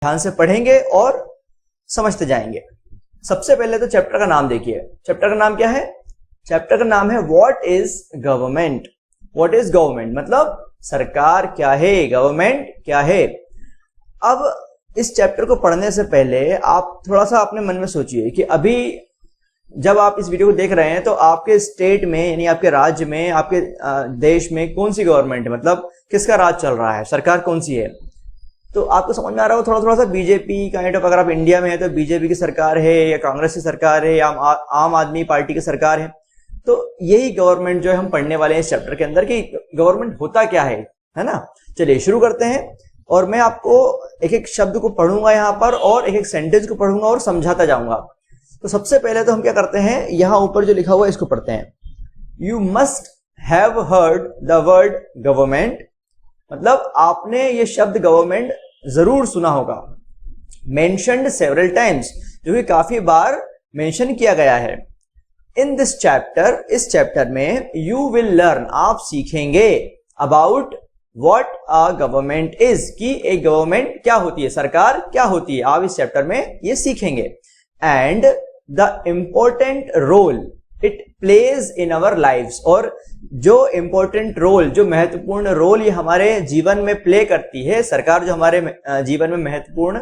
ध्यान से पढ़ेंगे और समझते जाएंगे। सबसे पहले तो चैप्टर का नाम देखिए। चैप्टर का नाम क्या है? चैप्टर का नाम है what is government. What is government मतलब सरकार क्या है, गवर्नमेंट क्या है। अब इस चैप्टर को पढ़ने से पहले आप थोड़ा सा अपने मन में सोचिए कि अभी जब आप इस वीडियो को देख रहे हैं तो आपके स्टेट में यानी आपके राज्य में, आपके देश में कौन सी गवर्नमेंट है, मतलब किसका राज चल रहा है, सरकार कौन सी है। तो आपको समझ में आ रहा हो थोड़ा सा बीजेपी काइंड ऑफ, अगर आप इंडिया में है तो बीजेपी की सरकार है या कांग्रेस की सरकार है या आम आदमी पार्टी की सरकार है। तो यही गवर्नमेंट जो है हम पढ़ने वाले हैं इस चैप्टर के अंदर कि गवर्नमेंट होता क्या है ना। चलिए शुरू करते हैं और मैं आपको एक एक शब्द को पढ़ूंगा यहाँ पर और एक एक सेंटेंस को पढ़ूंगा और समझाता जाऊंगा। तो सबसे पहले तो हम क्या करते हैं, यहाँ ऊपर जो लिखा हुआ है इसको पढ़ते हैं। You must have heard the word government, मतलब आपने ये शब्द गवर्नमेंट जरूर सुना होगा। मेंशन्ड सेवरल टाइम्स, जो कि काफी बार मेंशन किया गया है। इन दिस चैप्टर, इस चैप्टर में यू विल लर्न, आप सीखेंगे about what a government is, कि एक गवर्नमेंट क्या होती है, सरकार क्या होती है। आप इस चैप्टर में ये सीखेंगे। And the important role it plays in our lives, और जो इंपॉर्टेंट रोल, जो महत्वपूर्ण रोल ये हमारे जीवन में प्ले करती है, सरकार जो हमारे जीवन में महत्वपूर्ण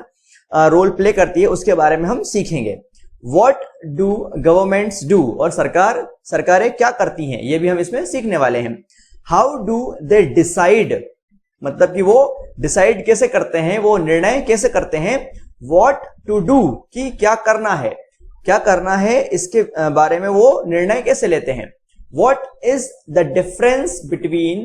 रोल प्ले करती है, उसके बारे में हम सीखेंगे। व्हाट डू गवर्नमेंट्स डू, और सरकारें क्या करती हैं, ये भी हम इसमें सीखने वाले हैं। हाउ डू दे डिसाइड, मतलब कि वो डिसाइड कैसे करते हैं, वो निर्णय कैसे करते हैं। व्हाट टू डू, कि क्या करना है, क्या करना है, इसके बारे में वो निर्णय कैसे लेते हैं। What is the difference between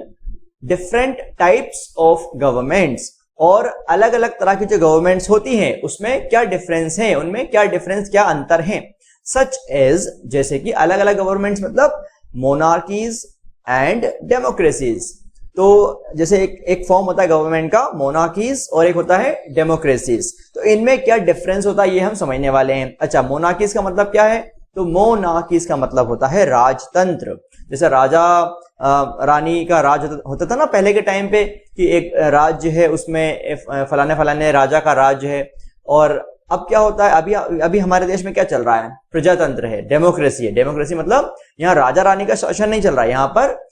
different types of governments, और अलग अलग तरह की जो गवर्नमेंट्स होती हैं उसमें क्या डिफरेंस है, उनमें क्या डिफरेंस, क्या अंतर है। Such as, जैसे कि अलग अलग गवर्नमेंट्स मतलब मोनार्कीज एंड डेमोक्रेसीज। तो जैसे एक फॉर्म होता है गवर्नमेंट का मोनार्कीज और एक होता है डेमोक्रेसीज। तो इनमें क्या डिफरेंस होता है ये हम समझने वाले हैं। अच्छा, मोनार्कीज का मतलब क्या है, तो मोनार्कीज का मतलब होता है राजतंत्र। जैसे राजा रानी का राज होता था ना पहले के टाइम पे, कि एक राज्य है उसमें फलाने फलाने राजा का राज्य है। और अब क्या होता है, अभी हमारे देश में क्या चल रहा है, प्रजातंत्र है, डेमोक्रेसी है। डेमोक्रेसी मतलब यहाँ राजा रानी का शासन नहीं चल रहा है, यहाँ पर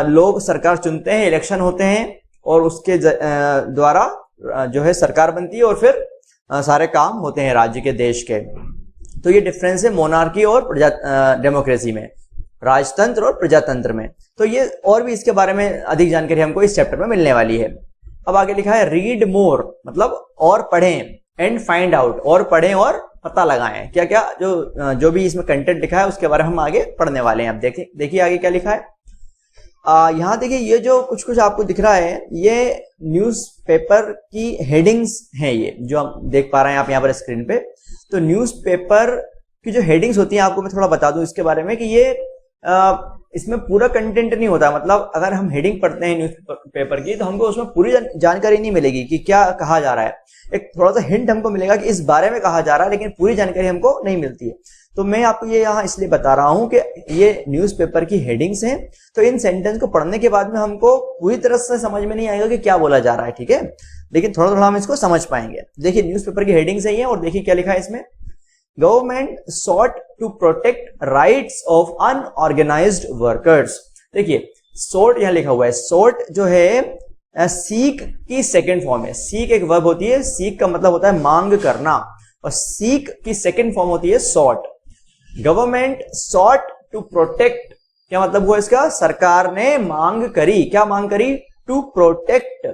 लोग सरकार चुनते हैं, इलेक्शन होते हैं और उसके द्वारा जो है सरकार बनती है और फिर सारे काम होते हैं राज्य के, देश के। तो ये डिफरेंस है मोनार्की और डेमोक्रेसी में, राजतंत्र और प्रजातंत्र में। तो ये और भी इसके बारे में अधिक जानकारी हमको इस चैप्टर में मिलने वाली है। अब आगे लिखा है रीड मोर, मतलब और पढ़ें, एंड फाइंड आउट, और पढ़ें और पता लगाएं। क्या क्या जो भी इसमें कंटेंट लिखा है उसके बारे में हम आगे पढ़ने वाले हैं। अब देखिए आगे क्या लिखा है। यहाँ देखिए ये जो कुछ आपको दिख रहा है ये न्यूज़पेपर की हेडिंग्स हैं, ये जो हम देख पा रहे हैं आप यहाँ पर स्क्रीन पे। तो न्यूज़पेपर की जो हेडिंग्स होती हैं, आपको मैं थोड़ा बता दूं इसके बारे में कि ये इसमें पूरा कंटेंट नहीं होता। मतलब अगर हम हेडिंग पढ़ते हैं न्यूज़पेपर की तो हमको उसमें पूरी जानकारी नहीं मिलेगी कि क्या कहा जा रहा है। एक थोड़ा सा हिंट हमको मिलेगा कि इस बारे में कहा जा रहा है, लेकिन पूरी जानकारी हमको नहीं मिलती है। तो मैं आपको ये यहाँ इसलिए बता रहा हूँ कि ये न्यूज़पेपर की हेडिंग्स हैं। तो इन सेंटेंस को पढ़ने के बाद में हमको पूरी तरह से समझ में नहीं आएगा कि क्या बोला जा रहा है, ठीक है, लेकिन थोड़ा थोड़ा हम इसको समझ पाएंगे। देखिए न्यूज़पेपर की हेडिंग्स है ये, और देखिए क्या लिखा है इसमें। Government sought to protect rights of unorganised workers. देखिए सॉट यहाँ लिखा हुआ है। सॉट जो है सीक की सेकंड फॉर्म है। सीक एक वर्ब होती है, सीक का मतलब होता है मांग करना, और सीक की सेकंड फॉर्म होती है sought. Government sought to protect, क्या मतलब हुआ इसका, सरकार ने मांग करी, क्या मांग करी, टू प्रोटेक्ट,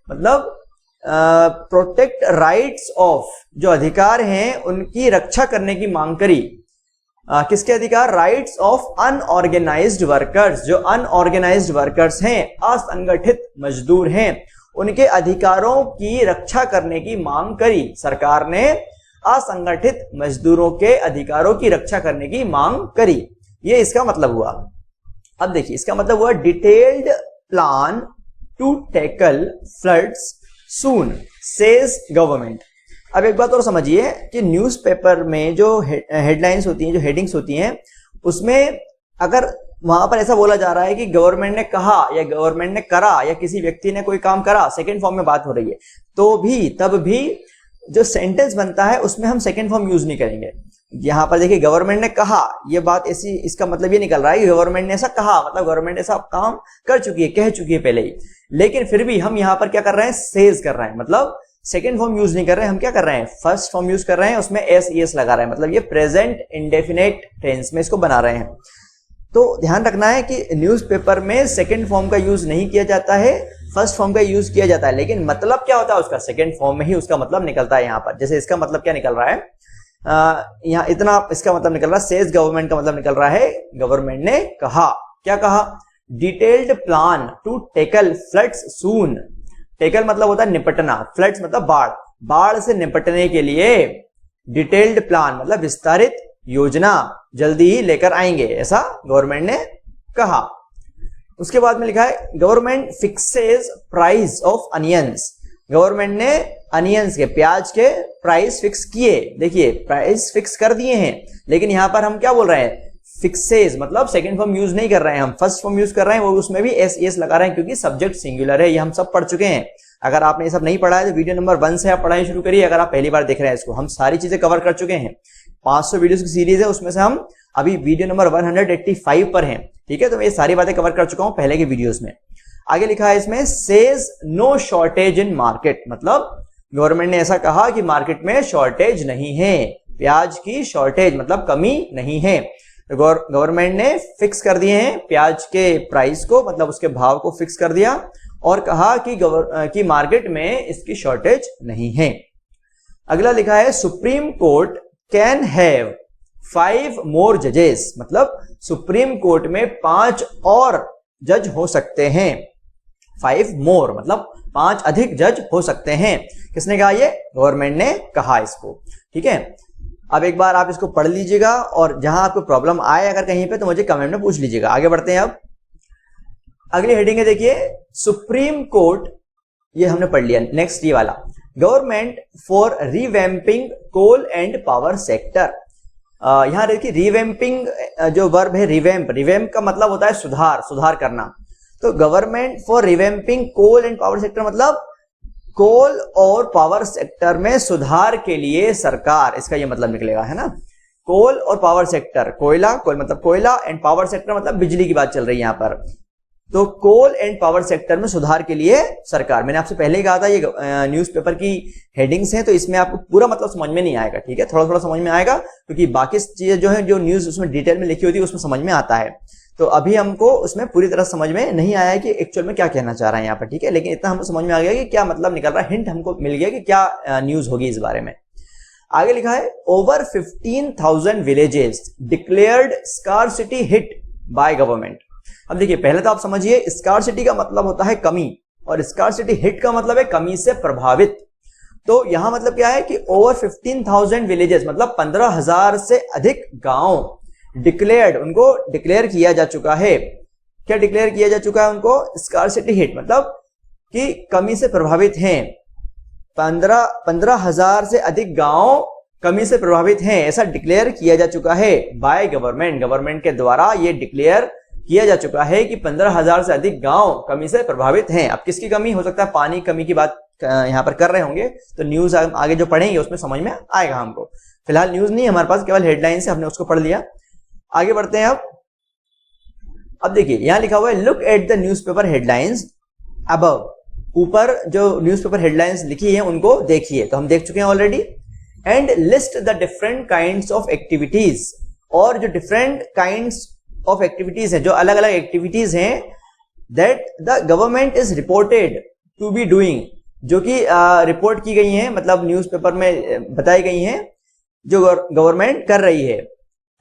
मतलब प्रोटेक्ट राइट्स ऑफ, जो अधिकार हैं उनकी रक्षा करने की मांग करी। किसके अधिकार, राइट्स ऑफ अनऑर्गेनाइज्ड वर्कर्स, जो अनऑर्गेनाइज्ड वर्कर्स हैं, असंगठित मजदूर हैं, उनके अधिकारों की रक्षा करने की मांग करी। सरकार ने असंगठित मजदूरों के अधिकारों की रक्षा करने की मांग करी, ये इसका मतलब हुआ। अब देखिए इसका मतलब हुआ detailed plan to tackle floods soon says government. अब एक बात और समझिए कि न्यूज़पेपर में जो हेडलाइंस होती हैं, जो हेडिंग्स होती हैं, उसमें अगर वहां पर ऐसा बोला जा रहा है कि गवर्नमेंट ने कहा या गवर्नमेंट ने करा या किसी व्यक्ति ने कोई काम करा, सेकंड फॉर्म में बात हो रही है, तो भी तब भी जो सेंटेंस बनता है उसमें हम सेकंड फॉर्म यूज नहीं करेंगे। यहां पर देखिए गवर्नमेंट ने कहा, ये बात ऐसी, इसका मतलब ये निकल रहा है कि गवर्नमेंट ने ऐसा कहा, मतलब गवर्नमेंट ऐसा काम कर चुकी है, कह चुकी है पहले ही, लेकिन फिर भी हम यहां पर क्या कर रहे हैं, सेज कर रहे हैं, मतलब सेकंड फॉर्म यूज नहीं कर रहे हैं, हम क्या कर रहे हैं, फर्स्ट फॉर्म यूज कर रहे हैं, उसमें एस ईएस लगा रहे हैं, मतलब ये प्रेजेंट इंडेफिनेट टेंस में इसको बना रहे हैं। तो ध्यान रखना है कि न्यूज़पेपर में सेकंड फॉर्म का यूज नहीं किया जाता है, फर्स्ट फॉर्म का यूज किया जाता है, लेकिन मतलब क्या होता है उसका, सेकंड फॉर्म में ही उसका मतलब निकलता है। यहाँ पर जैसे इसका मतलब क्या निकल रहा है, यहाँ इतना इसका मतलब निकल रहा है, सेज गवर्नमेंट का मतलब निकल रहा है गवर्नमेंट ने कहा, क्या कहा, detailed plan to tackle floods soon. Tackle मतलब होता है निपटना, फ्लड्स मतलब बाढ़, बाढ़ से निपटने के लिए डिटेल्ड प्लान मतलब विस्तारित योजना जल्दी ही लेकर आएंगे, ऐसा गवर्नमेंट ने कहा। उसके बाद में लिखा है government fixes price of onions. Government ने अनियंस के, प्याज के प्राइस फिक्स किए। देखिए प्राइस फिक्स कर दिए हैं, लेकिन यहां पर हम क्या बोल रहे हैं, फिक्सेस, मतलब सेकंड फॉर्म यूज नहीं कर रहे हैं, हम फर्स्ट फॉर्म यूज कर रहे हैं, वो उसमें भी एस एस लगा रहे हैं क्योंकि सब्जेक्ट सिंगुलर है, ये हम सब पढ़ चुके हैं। अगर आपने ये सब नहीं पढ़ा है तो वीडियो नंबर 1 से आप पढ़ाई शुरू करिए। अगर आप पहली बार देख रहे हैं इसको, हम सारी चीजें कवर कर चुके हैं, 500 वीडियोस की सीरीज है, उसमें से हम अभी वीडियो नंबर 185 पर हैं, ठीक है। तो मैं ये सारी बातें कवर कर चुका हूं पहले के वीडियोस में। आगे लिखा है इसमें says no shortage in market, मतलब गवर्नमेंट ने ऐसा कहा कि मार्केट में शॉर्टेज नहीं है, प्याज की शॉर्टेज मतलब कमी नहीं है। गवर्नमेंट ने फिक्स कर दिए हैं प्याज के प्राइस को, मतलब उसके भाव को फिक्स कर दिया और कहा कि मार्केट में इसकी शॉर्टेज नहीं है। अगला लिखा है सुप्रीम कोर्ट कैन हैव 5 मोर जजेस, मतलब सुप्रीम कोर्ट में 5 और जज हो सकते हैं। 5 मोर मतलब 5 अधिक जज हो सकते हैं। किसने कहा, ये गवर्नमेंट ने कहा इसको, ठीक है। अब एक बार आप इसको पढ़ लीजिएगा और जहां आपको प्रॉब्लम आए अगर कहीं पे तो मुझे कमेंट में पूछ लीजिएगा। आगे बढ़ते हैं। अब अगली हेडिंग है, देखिए सुप्रीम कोर्ट, ये हमने पढ़ लिया। नेक्स्ट ये वाला, government for revamping coal and power sector. यहां देखिए रिवैम्पिंग जो वर्ब है, रिवैम्प का मतलब होता है सुधार, सुधार करना। तो government for revamping coal and power sector मतलब कोल और पावर सेक्टर में सुधार के लिए सरकार, इसका ये मतलब निकलेगा, है ना। कोल और पावर सेक्टर, कोयला, कोल मतलब कोयला, एंड पावर सेक्टर मतलब बिजली की बात चल रही है यहाँ पर। तो कोल एंड पावर सेक्टर में सुधार के लिए सरकार, मैंने आपसे पहले ही कहा था ये न्यूज़पेपर की हेडिंग्स हैं, तो इसमें आपको पूरा मतलब समझ में नहीं आएगा, ठीक है, थोड़ा थोड़ा समझ में आएगा, क्योंकि बाकी चीजें जो है, जो न्यूज उसमें डिटेल में लिखी होती है उसमें समझ में आता है। तो अभी हमको उसमें पूरी तरह समझ में नहीं आया है कि एक्चुअल में क्या कहना चाह रहा है यहाँ पर, ठीक है, लेकिन इतना हमको समझ में आ गया कि क्या मतलब निकल रहा है, हिंट हमको मिल गया कि क्या न्यूज होगी इस बारे में। आगे लिखा है over 15,000 villages declared scarcity hit by government. अब देखिए पहले तो आप समझिए, स्कार्सिटी का मतलब होता है कमी और स्कार्सिटी हिट का मतलब है कमी से प्रभावित। तो यहां मतलब क्या है कि ओवर 15,000 विलेजेस मतलब 15,000 से अधिक गांव डिक्लेयर्ड, उनको डिक्लेयर किया जा चुका है। क्या डिक्लेयर किया जा चुका है उनको, स्कार्सिटी हिट मतलब कि कमी से प्रभावित हैं। 15,000 से अधिक गांव कमी से प्रभावित हैं, ऐसा डिक्लेयर किया जा चुका है बाय गवर्नमेंट, गवर्नमेंट के द्वारा ये डिक्लेयर किया जा चुका है कि 15,000 से अधिक गांव कमी से प्रभावित हैं। अब किसकी कमी हो सकता है, पानी कमी की बात यहां पर कर रहे होंगे, तो न्यूज आगे जो पढ़ेंगे उसमें समझ में आएगा हमको। फिलहाल न्यूज नहीं हमारे पास, केवल हेडलाइन से हमने उसको पढ़ लिया। आगे बढ़ते हैं। अब देखिए यहां लिखा हुआ है look at the newspaper headlines above. ऊपर जो न्यूज़पेपर हेडलाइंस लिखी है उनको देखिए, तो हम देख चुके हैं already. And list the different kinds of activities, और जो डिफरेंट काइंड्स ऑफ एक्टिविटीज है, जो अलग अलग एक्टिविटीज हैं, that the government is reported to be doing, जो कि रिपोर्ट की गई हैं, मतलब न्यूज़पेपर में बताई गई हैं जो गवर्नमेंट कर रही है।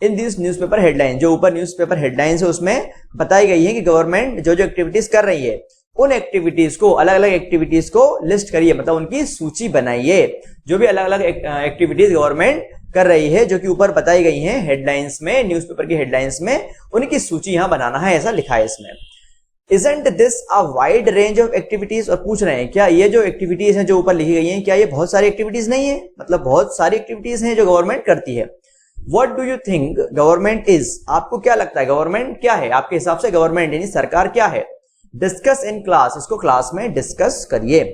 इन दिस न्यूज़पेपर हेडलाइन, जो ऊपर न्यूज़पेपर हेडलाइंस है उसमें बताई गई है कि गवर्नमेंट जो जो एक्टिविटीज कर रही है, उन एक्टिविटीज को, अलग अलग एक्टिविटीज को लिस्ट करिए, मतलब उनकी सूची बनाइए। जो भी अलग अलग एक्टिविटीज गवर्नमेंट कर रही है जो कि ऊपर बताई गई हैं हेडलाइंस में, न्यूज़पेपर की हेडलाइंस में, उनकी सूची यहां बनाना है, ऐसा लिखा है इसमें। Isn't this a wide range of activities? और पूछ रहे हैं क्या ये जो एक्टिविटीज हैं जो ऊपर लिखी गई हैं, क्या ये बहुत सारी एक्टिविटीज नहीं है, मतलब बहुत सारी एक्टिविटीज हैं जो गवर्नमेंट करती है। What do you think government is? आपको क्या लगता है गवर्नमेंट क्या है, आपके हिसाब से गवर्नमेंट यानी सरकार क्या है। डिस्कस इन क्लास, इसको क्लास में डिस्कस करिए।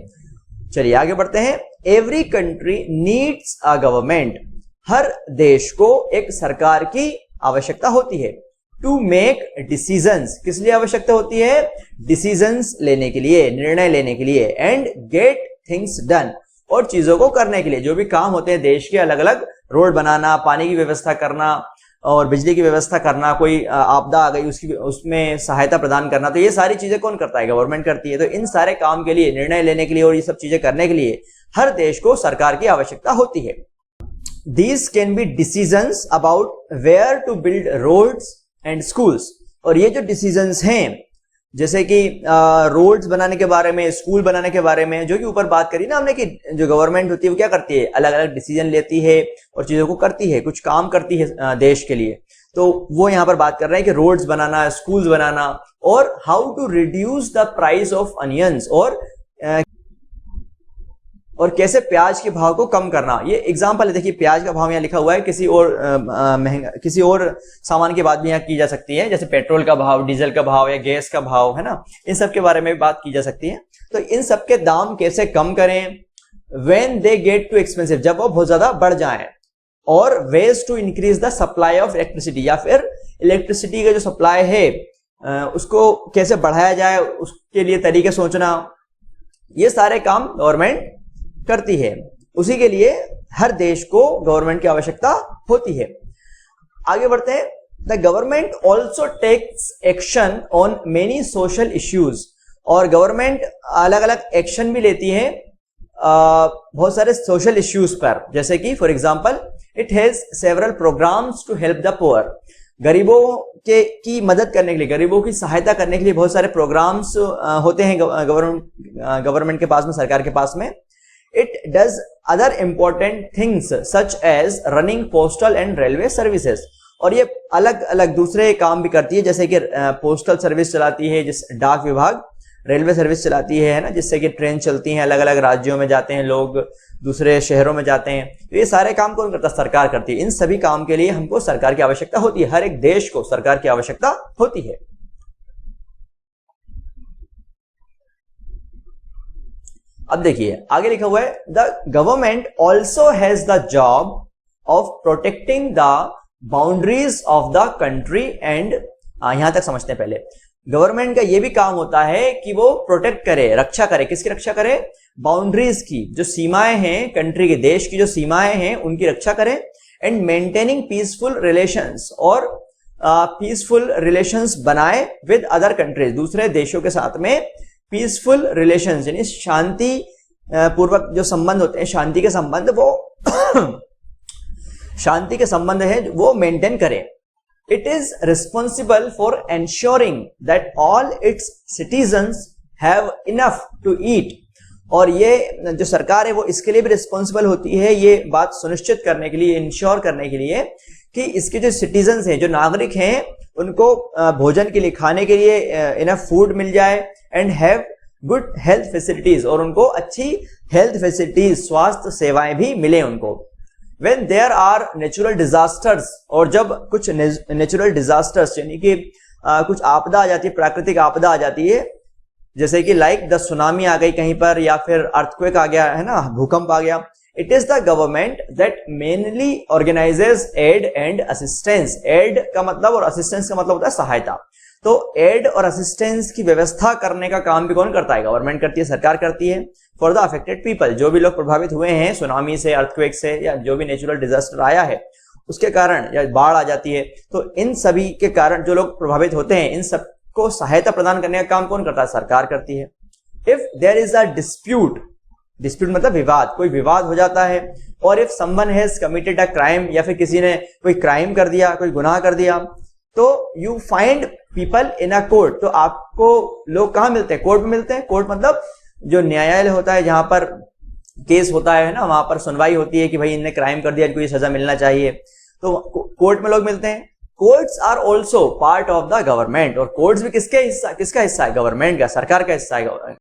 चलिए आगे बढ़ते हैं। Every country needs a government, हर देश को एक सरकार की आवश्यकता होती है। टू मेक डिसीजंस, किस लिए आवश्यकता होती है? डिसीजंस लेने के लिए, निर्णय लेने के लिए। एंड गेट थिंग्स डन, और चीजों को करने के लिए। जो भी काम होते हैं देश के, अलग अलग रोड बनाना, पानी की व्यवस्था करना और बिजली की व्यवस्था करना, कोई आपदा आ गई उसमें सहायता प्रदान करना, तो ये सारी चीजें कौन करता है? गवर्नमेंट करती है। तो इन सारे काम के लिए, निर्णय लेने के लिए और ये सब चीजें करने के लिए हर देश को सरकार की आवश्यकता होती है। These can be decisions about where to build roads and schools, और ये जो डिसीजंस हैं, जैसे कि रोड्स बनाने के बारे में, स्कूल बनाने के बारे में, जो कि ऊपर बात करी ना हमने कि जो गवर्नमेंट होती है वो क्या करती है? अलग अलग डिसीजन लेती है और चीजों को करती है, कुछ काम करती है देश के लिए। तो वो यहाँ पर बात कर रहे हैं कि रोड्स बनाना, स्कूल्स बनाना, और how to reduce the price of onions, और कैसे प्याज के भाव को कम करना। ये एग्जांपल है, देखिए प्याज का भाव यहाँ लिखा हुआ है, किसी और महंगा, किसी और सामान की बात भी यहाँ की जा सकती है, जैसे पेट्रोल का भाव, डीजल का भाव या गैस का भाव, है ना, इन सब के बारे में भी बात की जा सकती है। तो इन सब के दाम कैसे कम करें? When they get too expensive, जब वो बहुत ज्यादा बढ़ जाए। और ways to increase the supply of electricity, या फिर इलेक्ट्रिसिटी का जो सप्लाई है उसको कैसे बढ़ाया जाए, उसके लिए तरीके सोचना। ये सारे काम गवर्नमेंट करती है। उसी के लिए हर देश को गवर्नमेंट की आवश्यकता होती है। आगे बढ़ते हैं। The government also takes action on many social issues, और गवर्नमेंट अलग अलग एक्शन भी लेती है बहुत सारे सोशल इश्यूज पर, जैसे कि for example it has several programmes to help the poor, गरीबों की मदद करने के लिए, गरीबों की सहायता करने के लिए बहुत सारे प्रोग्राम्स होते हैं गवर्नमेंट के पास में, सरकार के पास में। It does other important things such as running postal and railway services, और ये अलग अलग दूसरे काम भी करती है, जैसे कि पोस्टल सर्विस चलाती है, जिस डाक विभाग, रेलवे सर्विस चलाती है ना, जिससे कि ट्रेन चलती हैं, अलग अलग राज्यों में जाते हैं लोग, दूसरे शहरों में जाते हैं। तो ये सारे काम कौन करता है? सरकार करती है। इन सभी काम के लिए हमको सरकार की आवश्यकता होती है, हर एक देश को सरकार की आवश्यकता होती है। अब देखिए आगे लिखा हुआ है, the government also has the job of protecting the boundaries of the country and, यहां तक समझते हैं पहले। गवर्नमेंट का यह भी काम होता है कि वो प्रोटेक्ट करे, रक्षा करे। किसकी रक्षा करे? बाउंड्रीज की, जो सीमाएं हैं कंट्री के, देश की जो सीमाएं हैं उनकी रक्षा करे। एंड मेंटेनिंग पीसफुल रिलेशंस, और पीसफुल रिलेशंस बनाए विद अदर कंट्रीज, दूसरे देशों के साथ में पीसफुल रिलेशंस, यानी शांति पूर्वक जो संबंध होते हैं, शांति के संबंध, वो शांति के संबंध है वो मेंटेन करें। It is responsible for ensuring that all its citizens have enough to eat, और ये जो सरकार है वो इसके लिए भी रिस्पॉन्सिबल होती है, ये बात सुनिश्चित करने के लिए, इंश्योर करने के लिए कि इसके जो सिटीजन्स हैं, जो नागरिक हैं, उनको भोजन के लिए, खाने के लिए इनफ फूड मिल जाए। And have good health facilities, और उनको अच्छी हेल्थ फैसिलिटीज, स्वास्थ्य सेवाएं भी मिले उनको। When there are natural disasters, और जब कुछ नेचुरल डिजास्टर्स यानी कि कुछ आपदा आ जाती है, प्राकृतिक आपदा आ जाती है, जैसे कि लाइक द सुनामी आ गई कहीं पर, या फिर अर्थक्वेक आ गया है ना, भूकंप आ गया। It is the government that mainly organises aid and assistance. Aid का मतलब और असिस्टेंस का मतलब होता है सहायता। तो एड और असिस्टेंस की व्यवस्था करने का काम भी कौन करता है? गवर्नमेंट करती है, सरकार करती है। फॉर द अफेक्टेड पीपल, जो भी लोग प्रभावित हुए हैं सुनामी से, अर्थक्वेक से, या जो भी नेचुरल डिजास्टर आया है उसके कारण, या बाढ़ आ जाती है, तो इन सभी के कारण जो लोग प्रभावित होते हैं, इन सबको सहायता प्रदान करने का काम कौन करता है? सरकार करती है। If there is a dispute, dispute मतलब विवाद, कोई विवाद हो जाता है, और if someone has committed a crime, या फिर किसी ने कोई क्राइम कर दिया, कोई गुनाह कर दिया, तो you find people in a court, तो आपको लोग कहां मिलते हैं? कोर्ट में मिलते हैं। कोर्ट मतलब जो न्यायालय होता है, जहां पर केस होता है ना, वहां पर सुनवाई होती है कि भाई इनने क्राइम कर दिया, इनको ये सजा मिलना चाहिए, तो कोर्ट में लोग मिलते हैं। Courts are also part of the government, और कोर्ट्स भी किसका हिस्सा है? गवर्नमेंट का, सरकार का हिस्सा है।